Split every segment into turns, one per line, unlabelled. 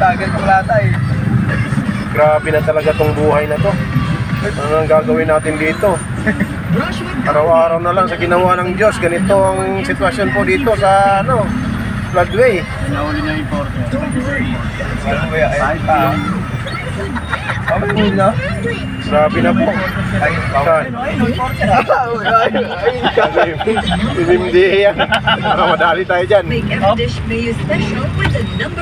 Lager ko lata eh.
Grabe na talaga tong buhay na to. Ano ang gagawin natin dito? Araw-araw na lang sa ginawa ng Diyos. Ganito ang sitwasyon po dito sa floodway.
Nahuli niya yung porter. Ay pa. Pamuli na?
Grabe na po.
Ay, bawal.
Hindi yan. Madali tayo dyan.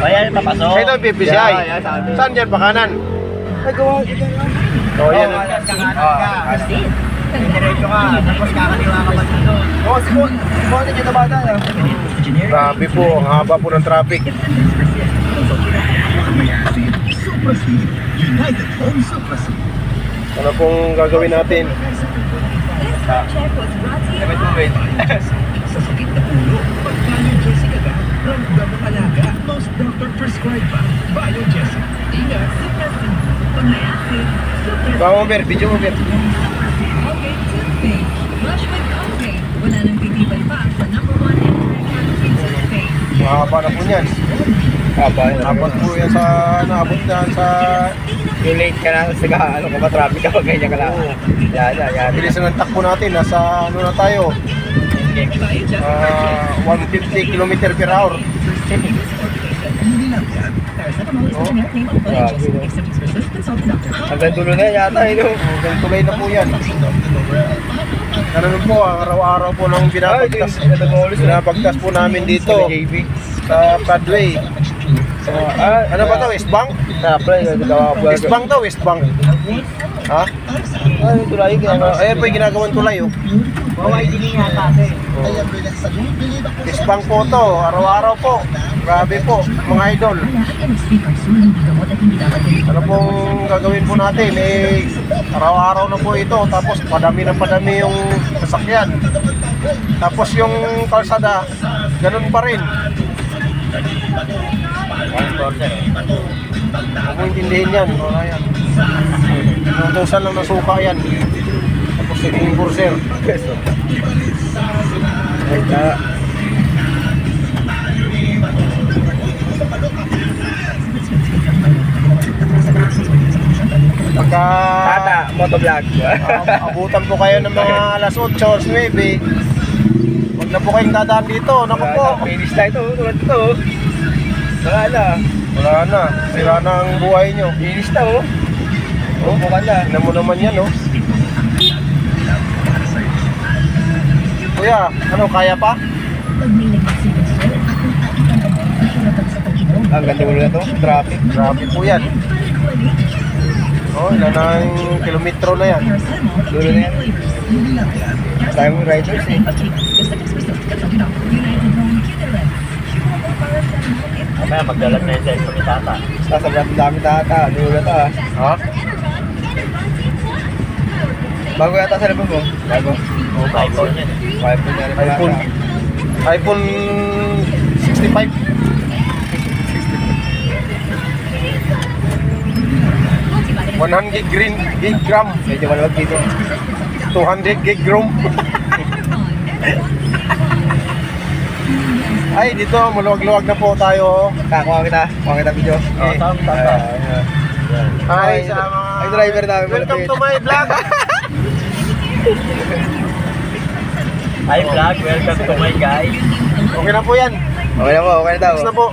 Bayan, papasok.
Ito ang PPCI. Saan dyan? Pakanan? Oh, yan.
Diretso ka, tapos kakaliwa ka pa dito. Oo, Simon dito na bata.
Grabe po. Ang haba po ng traffic. Ano pong gagawin natin?
Wait.
Sa sakit na ulo, mag-Bio Jessica ka. Ramdam ang alaga. Most doctor prescribe pa. Bio Jessica. Ingat.
Bawa mo, Ber. Video mo, Ber.
Okay, toothpaste. Brush with Colgate. Wala nang titibay pa sa #1 anti-inflammatory toothpaste.
Mahaba na po yan. Abot po yan sa, naabot na sa...
Yung late ka na, ano ka ba, traffic ka, ganyan ka lang. Yan.
Bilisan ng takbo natin. Nasa ano na tayo? 150 km per hour.
Hanggang dulo na yata,
Hanggang tulay na po yan. Ganun po, araw-araw po nang binabagtas po namin dito sa floodway. Ano ba ito? Westbank? Westbank to, Westbank. Ha?
Ano yung tulay?
Ayan po yung ginagawang tulay.
Baway din nga tate.
Westbank po to, araw-araw po. Grabe po, mga idol. Ano pong gagawin po natin? Araw-araw na po ito. Tapos padami ng padami yung sasakyan. Tapos yung kalsada, ganun pa rin. Huwag mo intindihin yan. Wala yan. Inutusan lang ng suka yan. Tapos yung enforcer. Pagka
Tata, motovlog.
abutan po kayo ng mga alas 8 or 9, huwag na po kayong dadaan dito. Naku po.
Finish na ito, tulad ito. Wala na.
Wala na. Sira na ang buhay nyo.
Finish na oh. Bukan na.
Tignan mo naman yan, oh. Kuya, ano, kaya pa?
Ang ganda ulo na ito, traffic.
Grabe po yan. Oh, ilan na yung kilometro na yan.
Dulo na yan. Sayang yung riders eh. Kaya magdalag na yung cellphone ni Tata. Sasabihan dami Tata, dulo na ito ah.
Ha?
Bago yata sa labang mo? Bago. iPhone yan eh. iPhone yan.
iPhone 65. 100 gig gram.
Medyo malawag dito.
200 gig gram. Ay, dito maluwag-luwag na po tayo.
Kuha kita video.
Oh, tama. Hi sa mga
Ay, driver namin.
welcome to my vlog.
Hi vlog, welcome to my guys.
Okay na po yan.
Okay na po, okay na daw.
Tapos na po.